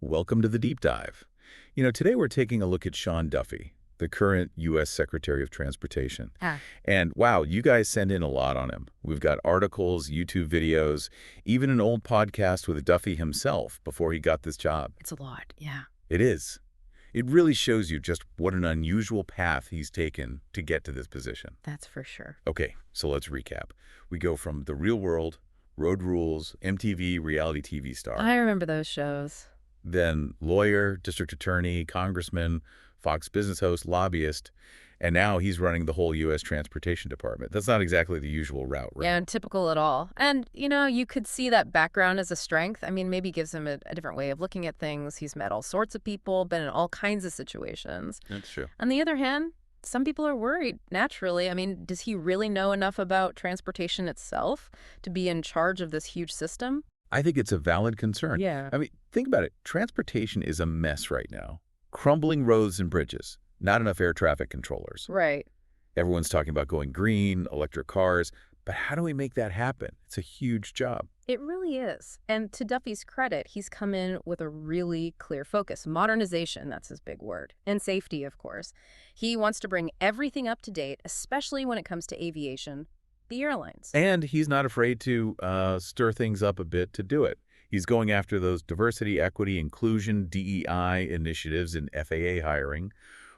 Welcome to the deep dive. Today we're taking a look at Sean Duffy, the current U.S. Secretary of Transportation. Ah, And wow, you guys send in a lot on him. We've got articles, YouTube videos, even an old podcast with Duffy himself before he got this job. it's a lot, yeah. It is. It really shows you just what an unusual path he's taken to get to this position. That's for sure. Okay, so let's recap. We go from the real world, road rules, MTV, reality TV star. I remember those shows. Then lawyer, district attorney, congressman, Fox business host, lobbyist, and now he's running the whole U.S. Transportation Department. That's not exactly the usual route, right? Yeah, and typical at all. And, you could see that background as a strength. I mean, maybe gives him a different way of looking at things. He's met all sorts of people, been in all kinds of situations. That's true. On the other hand, some people are worried, naturally. I mean, does he really know enough about transportation itself to be in charge of this huge system? I think it's a valid concern. Yeah. I mean, think about it. Transportation is a mess right now. Crumbling roads and bridges, not enough air traffic controllers. Right. Everyone's talking about going green, electric cars, but how do we make that happen? It's a huge job. It really is. And to Duffy's credit, he's come in with a really clear focus. Modernization, that's his big word. And safety, of course. He wants to bring everything up to date, especially when it comes to aviation, the airlines. And he's not afraid to stir things up a bit to do it. He's going after those diversity, equity, inclusion, DEI initiatives in FAA hiring,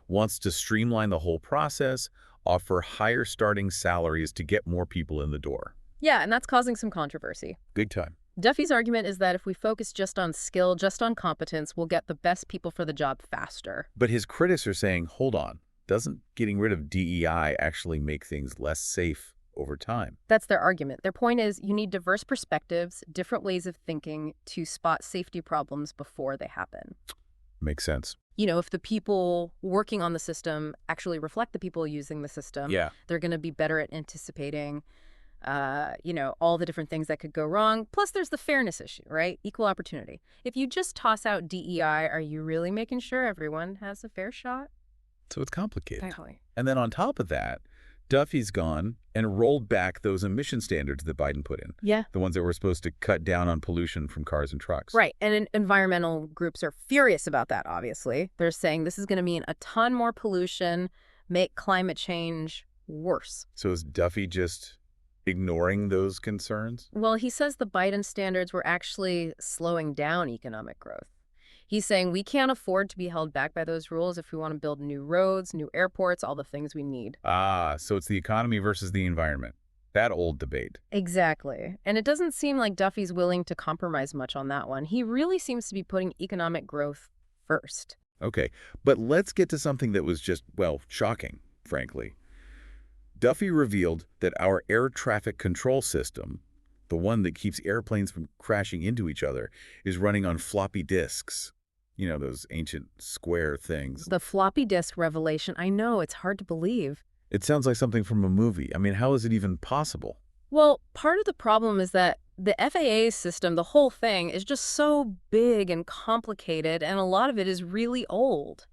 wants to streamline the whole process, offer higher starting salaries to get more people in the door. Yeah, and that's causing some controversy. Big time. Duffy's argument is that if we focus just on skill, just on competence, we'll get the best people for the job faster. But his critics are saying, hold on, doesn't getting rid of DEI actually make things less safe over time? That's their argument. Their point is you need diverse perspectives, different ways of thinking to spot safety problems before they happen. Makes sense. If the people working on the system actually reflect the people using the system, Yeah. they're going to be better at anticipating, all the different things that could go wrong. Plus, there's the fairness issue, right? Equal opportunity. If you just toss out DEI, are you really making sure everyone has a fair shot? So it's complicated. Exactly. And then on top of that, Duffy's gone and rolled back those emission standards that Biden put in, Yeah. the ones that were supposed to cut down on pollution from cars and trucks. Right. And environmental groups are furious about that, obviously. They're saying this is going to mean a ton more pollution, make climate change worse. So is Duffy just ignoring those concerns? Well, he says the Biden standards were actually slowing down economic growth. He's saying we can't afford to be held back by those rules if we want to build new roads, new airports, all the things we need. Ah, so it's the economy versus the environment. That old debate. Exactly. And it doesn't seem like Duffy's willing to compromise much on that one. He really seems to be putting economic growth first. Okay, but let's get to something that was just, well, shocking, frankly. Duffy revealed that our air traffic control system, the one that keeps airplanes from crashing into each other, is running on floppy disks. Those ancient square things. The floppy disk revelation, I know, it's hard to believe. It sounds like something from a movie. I mean, how is it even possible? Well, part of the problem is that the FAA system, the whole thing, is just so big and complicated, and a lot of it is really old.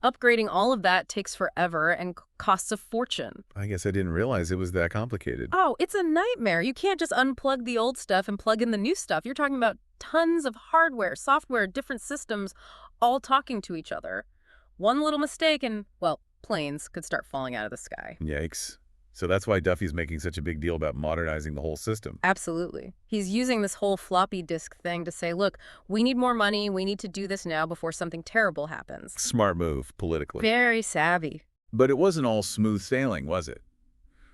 Upgrading all of that takes forever and costs a fortune. I guess I didn't realize it was that complicated. Oh, it's a nightmare. You can't just unplug the old stuff and plug in the new stuff. You're talking about tons of hardware, software, different systems all talking to each other. One little mistake and, well, planes could start falling out of the sky. Yikes. So that's why Duffy's making such a big deal about modernizing the whole system. Absolutely. He's using this whole floppy disk thing to say, look, we need more money. We need to do this now before something terrible happens. Smart move, politically. Very savvy. But it wasn't all smooth sailing, was it?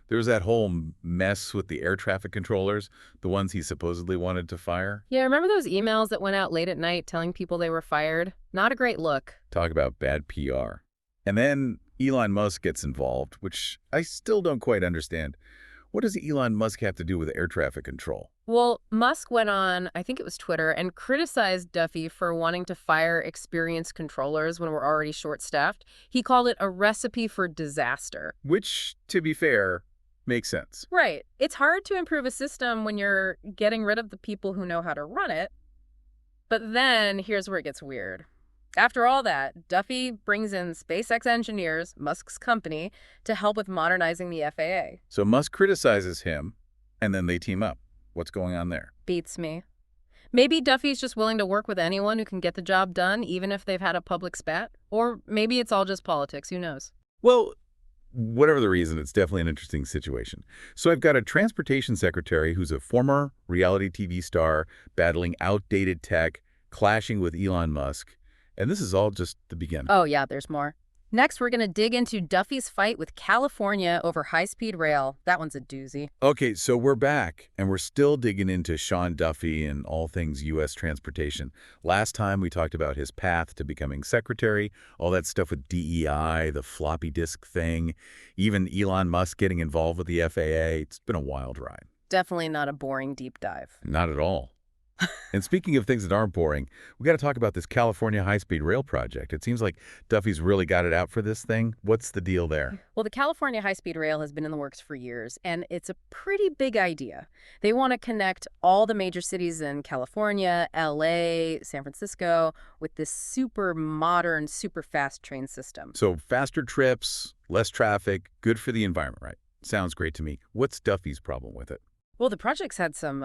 There was that whole mess with the air traffic controllers, the ones he supposedly wanted to fire. Yeah, remember those emails that went out late at night telling people they were fired? Not a great look. Talk about bad PR. And then Elon Musk gets involved, which I still don't quite understand. What does Elon Musk have to do with air traffic control? Well, Musk went on, I think it was Twitter, and criticized Duffy for wanting to fire experienced controllers when we're already short-staffed. He called it a recipe for disaster. Which, to be fair, makes sense. Right. It's hard to improve a system when you're getting rid of the people who know how to run it. But then here's where it gets weird. After all that, Duffy brings in SpaceX engineers, Musk's company, to help with modernizing the FAA. So Musk criticizes him, and then they team up. What's going on there? Beats me. Maybe Duffy's just willing to work with anyone who can get the job done, even if they've had a public spat. Or maybe it's all just politics. Who knows? Well, whatever the reason, it's definitely an interesting situation. So I've got a transportation secretary who's a former reality TV star battling outdated tech, clashing with Elon Musk. And this is all just the beginning. Oh, yeah, there's more. Next, we're going to dig into Duffy's fight with California over high-speed rail. That one's a doozy. Okay, so we're back, and we're still digging into Sean Duffy and all things U.S. transportation. Last time, we talked about his path to becoming secretary, all that stuff with DEI, the floppy disk thing, even Elon Musk getting involved with the FAA. It's been a wild ride. Definitely not a boring deep dive. Not at all. And speaking of things that aren't boring, we got to talk about this California high-speed rail project. It seems like Duffy's really got it out for this thing. What's the deal there? Well, the California high-speed rail has been in the works for years, and it's a pretty big idea. They want to connect all the major cities in California, LA, San Francisco, with this super modern, super fast train system. So faster trips, less traffic, good for the environment, right? Sounds great to me. What's Duffy's problem with it? Well, the project's had some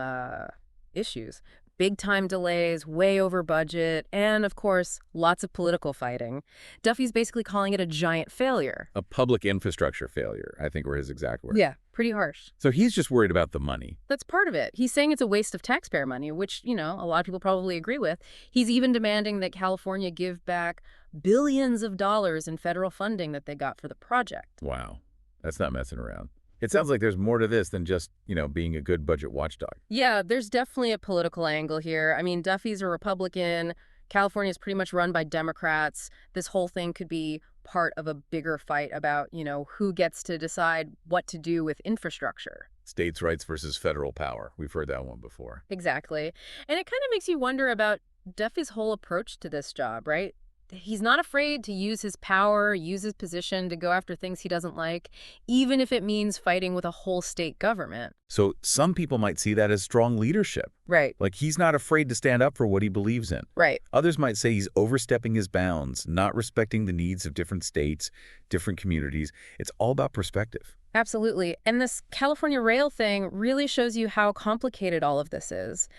issues. Big time delays, way over budget, and of course, lots of political fighting. Duffy's basically calling it a giant failure. A public infrastructure failure, I think were his exact words. Yeah, pretty harsh. So he's just worried about the money. That's part of it. He's saying it's a waste of taxpayer money, which, a lot of people probably agree with. He's even demanding that California give back billions of dollars in federal funding that they got for the project. Wow, that's not messing around. It sounds like there's more to this than just, being a good budget watchdog. Yeah, there's definitely a political angle here. I mean, Duffy's a Republican. California's pretty much run by Democrats. This whole thing could be part of a bigger fight about, who gets to decide what to do with infrastructure. States' rights versus federal power. We've heard that one before. Exactly. And it kind of makes you wonder about Duffy's whole approach to this job, right? He's not afraid to use his power, use his position to go after things he doesn't like, even if it means fighting with a whole state government. So some people might see that as strong leadership. Right. Like he's not afraid to stand up for what he believes in. Right. Others might say he's overstepping his bounds, not respecting the needs of different states, different communities. It's all about perspective. Absolutely. And this California rail thing really shows you how complicated all of this is.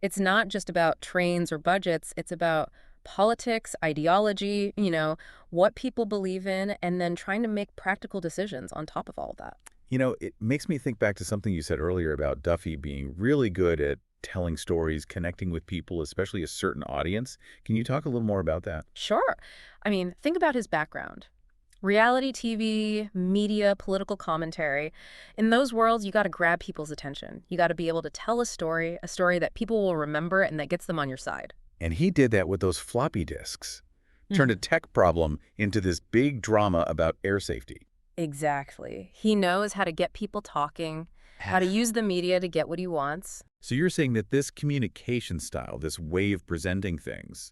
It's not just about trains or budgets. It's about politics, ideology, what people believe in, and then trying to make practical decisions on top of all of that. It makes me think back to something you said earlier about Duffy being really good at telling stories, connecting with people, especially a certain audience. Can you talk a little more about that? Sure. I mean, think about his background. Reality TV, media, political commentary. In those worlds, you got to grab people's attention. You got to be able to tell a story that people will remember and that gets them on your side. And he did that with those floppy disks. Turned a tech problem into this big drama about air safety. Exactly. He knows how to get people talking, how to use the media to get what he wants. So you're saying that this communication style, this way of presenting things,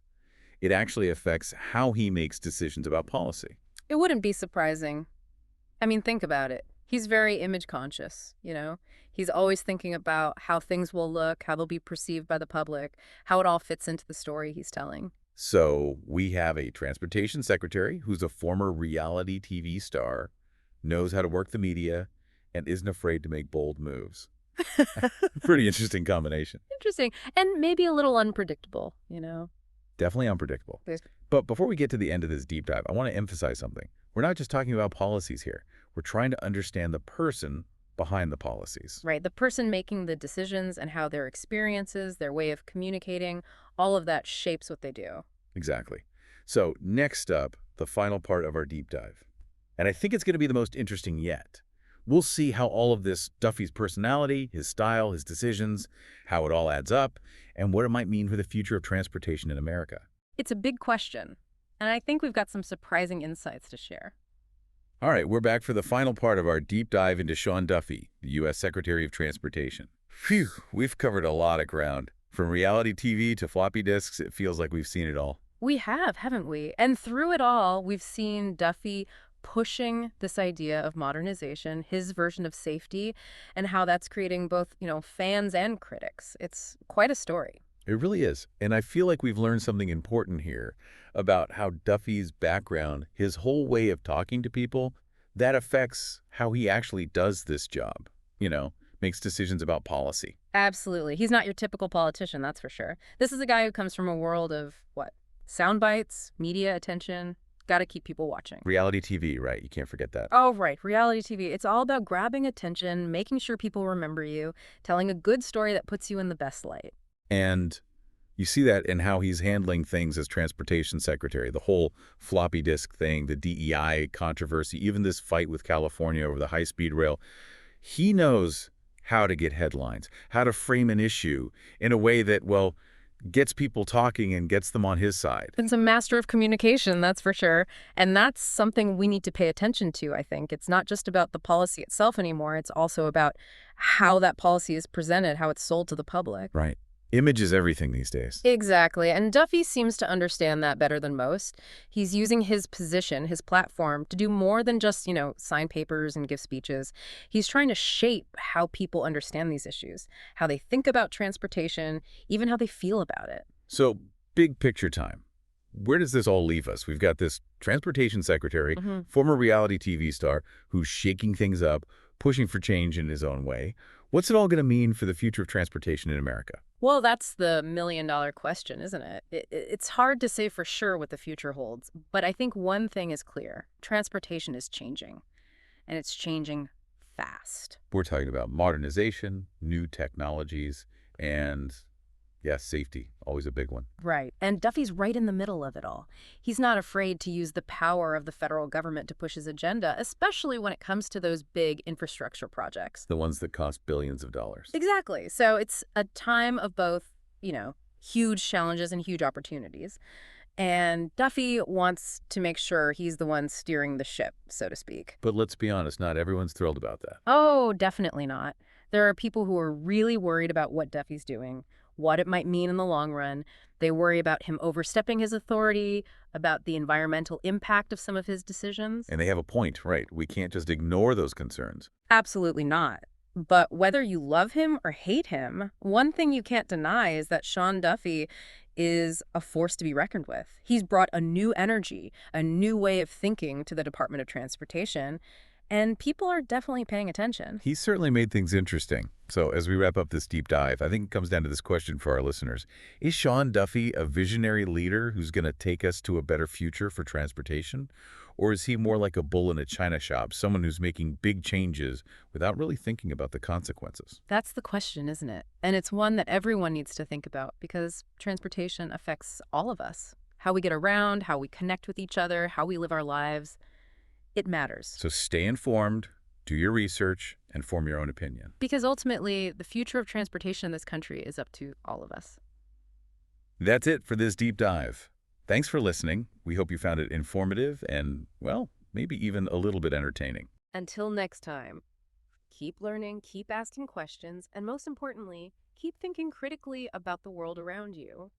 it actually affects how he makes decisions about policy. It wouldn't be surprising. I mean, think about it. He's very image conscious, He's always thinking about how things will look, how they'll be perceived by the public, how it all fits into the story he's telling. So we have a transportation secretary who's a former reality TV star, knows how to work the media, and isn't afraid to make bold moves. Pretty interesting combination. Interesting. And maybe a little unpredictable, Definitely unpredictable. But before we get to the end of this deep dive, I want to emphasize something. We're not just talking about policies here. We're trying to understand the person behind the policies. Right. The person making the decisions and how their experiences, their way of communicating, all of that shapes what they do. Exactly. So next up, the final part of our deep dive. And I think it's going to be the most interesting yet. We'll see how all of this, Duffy's personality, his style, his decisions, how it all adds up, and what it might mean for the future of transportation in America. It's a big question, and I think we've got some surprising insights to share. All right, we're back for the final part of our deep dive into Sean Duffy, the U.S. Secretary of Transportation. Phew, we've covered a lot of ground. From reality TV to floppy disks, it feels like we've seen it all. We have, haven't we? And through it all, we've seen Duffy pushing this idea of modernization, his version of safety, and how that's creating both, fans and critics. It's quite a story. It really is. And I feel like we've learned something important here about how Duffy's background, his whole way of talking to people, that affects how he actually does this job, makes decisions about policy. Absolutely. He's not your typical politician, that's for sure. This is a guy who comes from a world of, what, sound bites, media attention. Got to keep people watching. Reality TV, right? You can't forget that. Oh, right. Reality TV. It's all about grabbing attention, making sure people remember you, telling a good story that puts you in the best light. And you see that in how he's handling things as transportation secretary, the whole floppy disk thing, the DEI controversy, even this fight with California over the high-speed rail. He knows how to get headlines, how to frame an issue in a way that, well, gets people talking and gets them on his side. It's a master of communication, that's for sure. And that's something we need to pay attention to, I think. It's not just about the policy itself anymore. It's also about how that policy is presented, how it's sold to the public. Right. Image is everything these days. Exactly. And Duffy seems to understand that better than most. He's using his position, his platform, to do more than just, sign papers and give speeches. He's trying to shape how people understand these issues, how they think about transportation, even how they feel about it. So, big picture time. Where does this all leave us? We've got this transportation secretary, former reality TV star, who's shaking things up, pushing for change in his own way. What's it all going to mean for the future of transportation in America? Well, that's the million-dollar question, isn't it? It's hard to say for sure what the future holds, but I think one thing is clear. Transportation is changing, and it's changing fast. We're talking about modernization, new technologies, and, yes, safety, always a big one. Right. And Duffy's right in the middle of it all. He's not afraid to use the power of the federal government to push his agenda, especially when it comes to those big infrastructure projects. The ones that cost billions of dollars. Exactly. So it's a time of both, huge challenges and huge opportunities. And Duffy wants to make sure he's the one steering the ship, so to speak. But let's be honest, not everyone's thrilled about that. Oh, definitely not. There are people who are really worried about what Duffy's doing, what it might mean in the long run. They worry about him overstepping his authority, about the environmental impact of some of his decisions. And they have a point, right? We can't just ignore those concerns. Absolutely not. But whether you love him or hate him, one thing you can't deny is that Sean Duffy is a force to be reckoned with. He's brought a new energy, a new way of thinking to the Department of Transportation, and people are definitely paying attention. He's certainly made things interesting. So as we wrap up this deep dive, I think it comes down to this question for our listeners. Is Sean Duffy a visionary leader who's going to take us to a better future for transportation? Or is he more like a bull in a china shop, someone who's making big changes without really thinking about the consequences? That's the question, isn't it? And it's one that everyone needs to think about because transportation affects all of us. How we get around, how we connect with each other, how we live our lives. It matters. So stay informed, do your research, and form your own opinion. Because ultimately, the future of transportation in this country is up to all of us. That's it for this deep dive. Thanks for listening. We hope you found it informative and, well, maybe even a little bit entertaining. Until next time, keep learning, keep asking questions, and most importantly, keep thinking critically about the world around you.